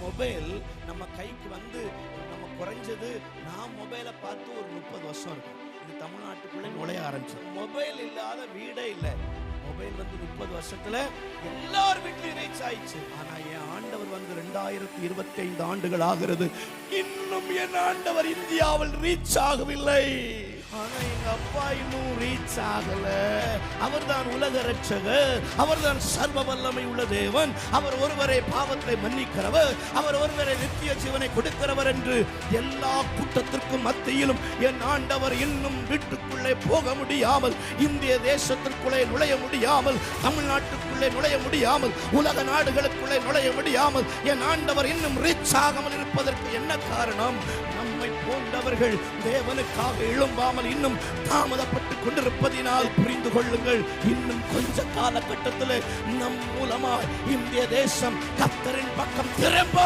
Mobile நம்ம கைக்கு வந்து நம்ம குறைஞ்சது நான் மொபைலை பார்த்து ஒரு 30 வருஷம் இருக்கும். இது தமிழ்நாட்டுக்குள்ளே நுழைய ஆரம்பிச்சோம். மொபைல் இல்லாத வீடே இல்லை. மொபைல் வந்து 30 வருஷத்துல எல்லார் வீட்லயும் ரீச் ஆயிடுச்சு. ஆனா என் ஆண்டவர் வந்து 2025 ஆண்டுகள் ஆகிறது, இன்னும் என் ஆண்டவர் இந்தியாவில் ரீச் ஆகவில்லை. ஆனா எங்க அப்பா இன்னும் ரீச் ஆகல. அவர்தான் உலக ரட்சகர், அவர்தான் சர்வ வல்லமை உள்ள தேவன், அவர் ஒருவரே பாவத்தை மன்னிக்கிறவர், அவர் ஒருவரே நித்திய ஜீவனை கொடுக்கிறவர் என்று எல்லா கூட்டத்திற்கும் மத்தியிலும் என் ஆண்டவர் இன்னும் வீட்டுக்குள்ளே போக முடியாமல், இந்திய தேசத்திற்குள்ளே நுழைய முடியாமல், தமிழ்நாட்டுக்குள்ளே நுழைய முடியாமல், உலக நாடுகளுக்குள்ளே நுழைய முடியாமல் என் ஆண்டவர் இன்னும் ரீச் ஆகாமல் இருப்பதற்கு என்ன காரணம்? நம்மை போன்றவர்கள் தேவனுக்காக எழும்பாமல் இன்னும் தாமதப்பட்டு கொண்டிருப்பதினால் புரிந்து கொள்ளுங்கள், இன்னும் கொஞ்ச காலகட்டத்தில் நம் மூலமாய் இந்திய தேசம் கர்த்தரின் பக்கம் திரும்ப